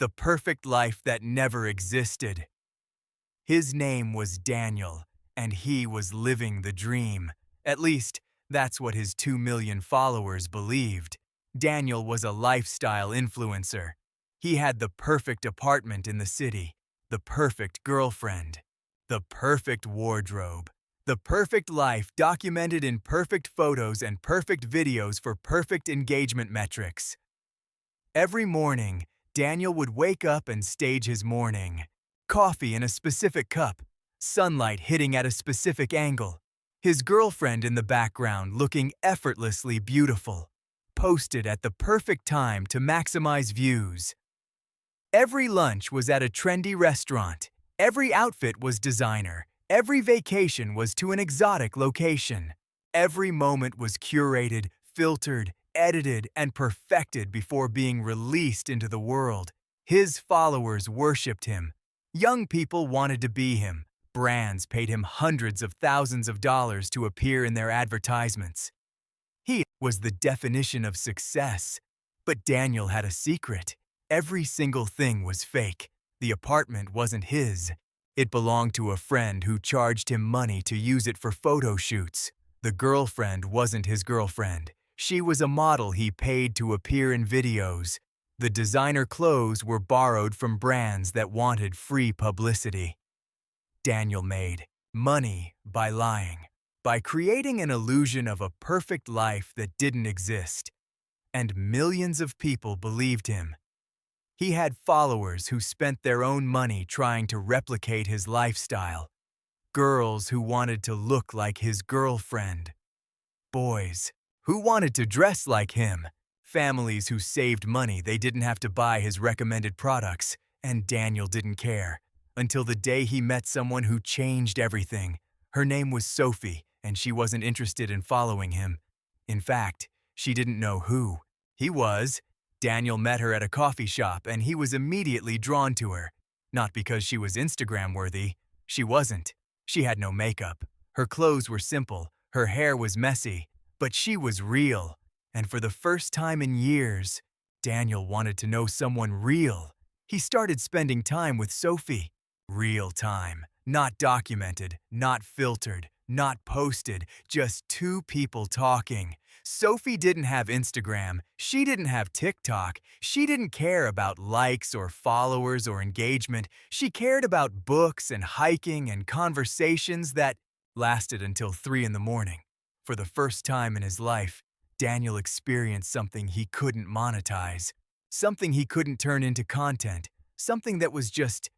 the perfect life that never existed. His name was Daniel, and he was living the dream. At least, that's what his 2 million followers believed. Daniel was a lifestyle influencer. He had the perfect apartment in the city, the perfect girlfriend, the perfect wardrobe, the perfect life documented in perfect photos and perfect videos for perfect engagement metrics. Every morning, Daniel would wake up and stage his morning. Coffee in a specific cup, sunlight hitting at a specific angle, his girlfriend in the background looking effortlessly beautiful, posted at the perfect time to maximize views. Every lunch was at a trendy restaurant, every outfit was designer, every vacation was to an exotic location. Every moment was curated, filtered, edited, and perfected before being released into the world. His followers worshipped him. Young people wanted to be him. Brands paid him hundreds of thousands of dollars to appear in their advertisements. He was the definition of success. But Daniel had a secret. Every single thing was fake. The apartment wasn't his. It belonged to a friend who charged him money to use it for photo shoots. The girlfriend wasn't his girlfriend. She was a model he paid to appear in videos. The designer clothes were borrowed from brands that wanted free publicity. Daniel made money by lying, by creating an illusion of a perfect life that didn't exist. And millions of people believed him. He had followers who spent their own money trying to replicate his lifestyle. Girls who wanted to look like his girlfriend. Boys who wanted to dress like him. Families who saved money they didn't have to buy his recommended products, and Daniel didn't care. Until the day he met someone who changed everything. Her name was Sophie, and she wasn't interested in following him. In fact, she didn't know who he was. Daniel met her at a coffee shop, and he was immediately drawn to her. Not because she was Instagram-worthy. She wasn't. She had no makeup. Her clothes were simple. Her hair was messy. But she was real. And for the first time in years, Daniel wanted to know someone real. He started spending time with Sophie. Real time. Not documented, not filtered, not posted, just two people talking. Sophie didn't have Instagram. She didn't have TikTok. She didn't care about likes or followers or engagement. She cared about books and hiking and conversations that lasted until 3 in the morning. For the first time in his life, Daniel experienced something he couldn't monetize, something he couldn't turn into content, something that was just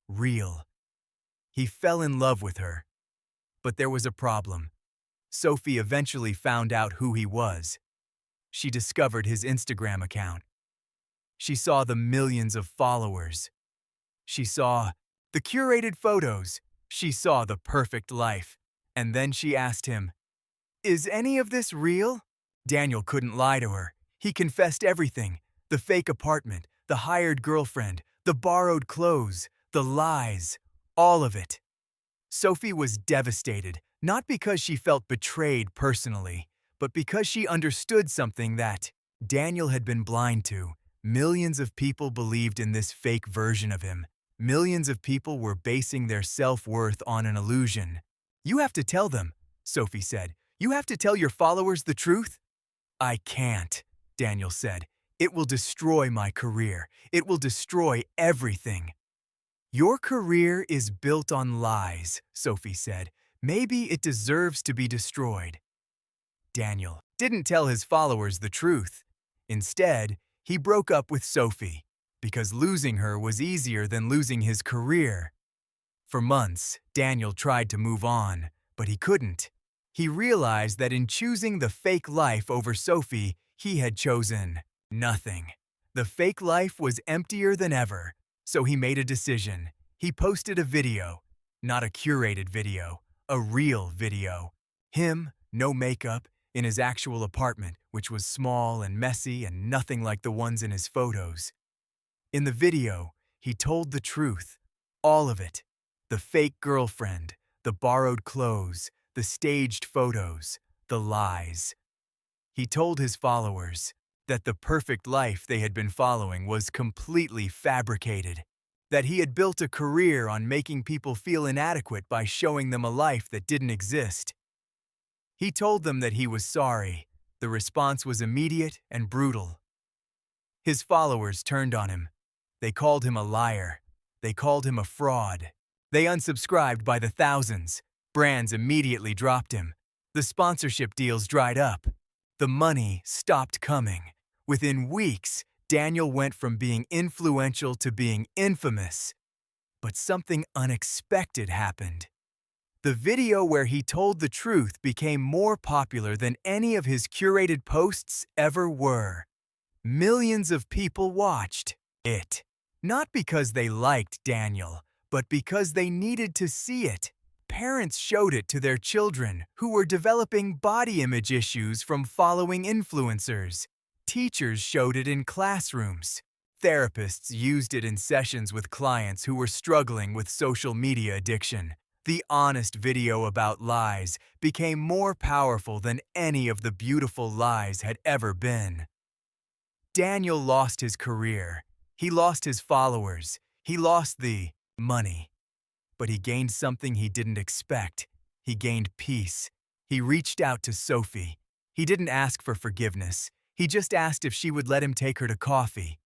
real. He fell in love with her. But there was a problem. Sophie eventually found out who he was. She discovered his Instagram account. She saw the millions of followers. She saw the curated photos. She saw the perfect life. And then she asked him, "Is any of this real?" Daniel couldn't lie to her. He confessed everything. The fake apartment, the hired girlfriend, the borrowed clothes, the lies, all of it. Sophie was devastated, not because she felt betrayed personally, but because she understood something that Daniel had been blind to. Millions of people believed in this fake version of him. Millions of people were basing their self-worth on an illusion. "You have to tell them," Sophie said. "You have to tell your followers the truth." "I can't," Daniel said. "It will destroy my career. It will destroy everything." "Your career is built on lies," Sophie said. "Maybe it deserves to be destroyed." Daniel didn't tell his followers the truth. Instead, he broke up with Sophie, because losing her was easier than losing his career. For months, Daniel tried to move on, but he couldn't. He realized that in choosing the fake life over Sophie, he had chosen nothing. The fake life was emptier than ever, so he made a decision. He posted a video, not a curated video, a real video. Him, no makeup, in his actual apartment, which was small and messy and nothing like the ones in his photos. In the video, he told the truth, all of it. The fake girlfriend, the borrowed clothes, the staged photos, the lies. He told his followers, that the perfect life they had been following was completely fabricated, that he had built a career on making people feel inadequate by showing them a life that didn't exist. He told them that he was sorry. The response was immediate and brutal. His followers turned on him. They called him a liar. They called him a fraud. They unsubscribed by the thousands. Brands immediately dropped him. The sponsorship deals dried up. The money stopped coming. Within weeks, Daniel went from being influential to being infamous. But something unexpected happened. The video where he told the truth became more popular than any of his curated posts ever were. Millions of people watched it, not because they liked Daniel, but because they needed to see it. Parents showed it to their children who were developing body image issues from following influencers. Teachers showed it in classrooms. Therapists used it in sessions with clients who were struggling with social media addiction. The honest video about lies became more powerful than any of the beautiful lies had ever been. Daniel lost his career. He lost his followers. He lost the money. But he gained something he didn't expect. He gained peace. He reached out to Sophie. He didn't ask for forgiveness. He just asked if she would let him take her to coffee.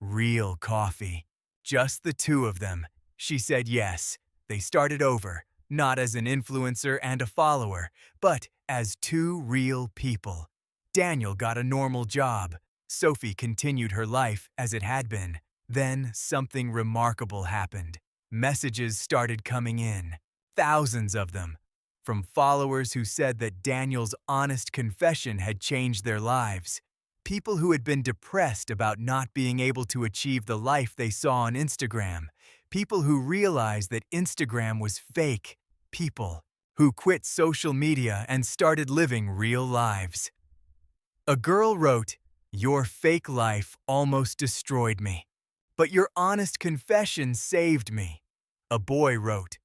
Real coffee. Just the two of them. She said yes. They started over, not as an influencer and a follower, but as two real people. Daniel got a normal job. Sophie continued her life as it had been. Then something remarkable happened. Messages started coming in, thousands of them, from followers who said that Daniel's honest confession had changed their lives. People who had been depressed about not being able to achieve the life they saw on Instagram. People who realized that Instagram was fake. People who quit social media and started living real lives. A girl wrote, "Your fake life almost destroyed me, but your honest confession saved me." A boy wrote,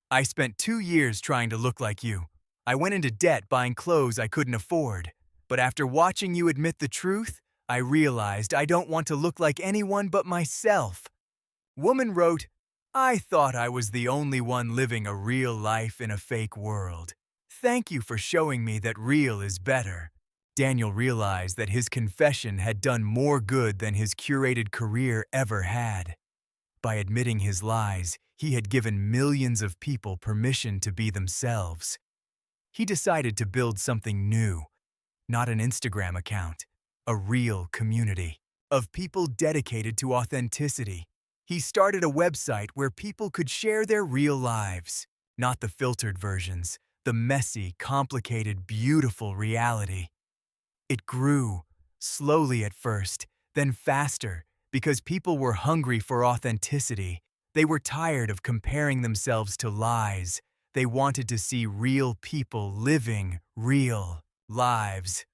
"I spent 2 years trying to look like you. I went into debt buying clothes I couldn't afford. But after watching you admit the truth, I realized I don't want to look like anyone but myself." Woman wrote, "I thought I was the only one living a real life in a fake world. Thank you for showing me that real is better." Daniel realized that his confession had done more good than his curated career ever had. By admitting his lies, he had given millions of people permission to be themselves. He decided to build something new, not an Instagram account, a real community of people dedicated to authenticity. He started a website where people could share their real lives, not the filtered versions, the messy, complicated, beautiful reality. It grew, slowly at first, then faster, because people were hungry for authenticity. They were tired of comparing themselves to lies. They wanted to see real people living real lives.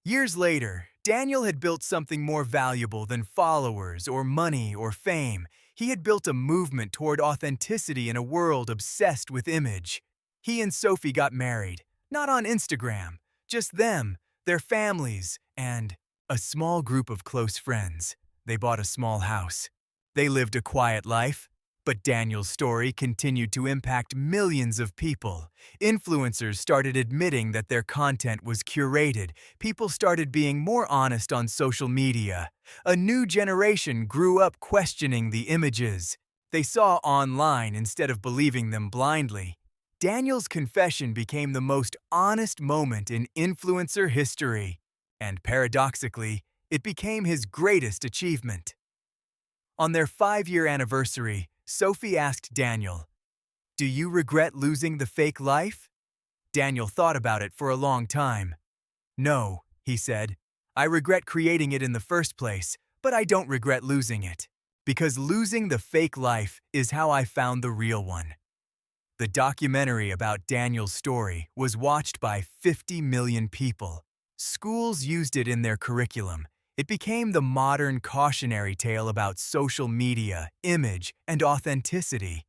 Years later, Daniel had built something more valuable than followers or money or fame. He had built a movement toward authenticity in a world obsessed with image. He and Sophie got married, not on Instagram, just them, their families, and a small group of close friends. They bought a small house. They lived a quiet life. But Daniel's story continued to impact millions of people. Influencers started admitting that their content was curated. People started being more honest on social media. A new generation grew up questioning the images they saw online instead of believing them blindly. Daniel's confession became the most honest moment in influencer history. And paradoxically, it became his greatest achievement. On their 5-year anniversary, Sophie asked Daniel, "Do you regret losing the fake life?" Daniel thought about it for a long time. "No," he said. "I regret creating it in the first place, but I don't regret losing it. Because losing the fake life is how I found the real one." The documentary about Daniel's story was watched by 50 million people. Schools used it in their curriculum. It became the modern cautionary tale about social media, image, and authenticity.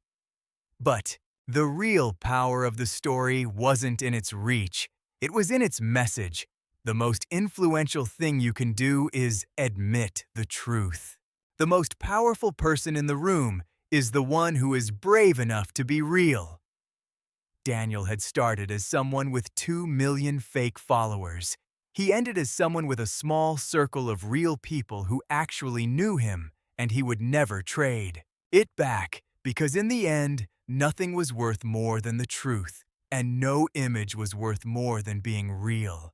But the real power of the story wasn't in its reach. It was in its message. The most influential thing you can do is admit the truth. The most powerful person in the room is the one who is brave enough to be real. Daniel had started as someone with 2 million fake followers. He ended as someone with a small circle of real people who actually knew him, and he would never trade it back, because in the end, nothing was worth more than the truth, and no image was worth more than being real.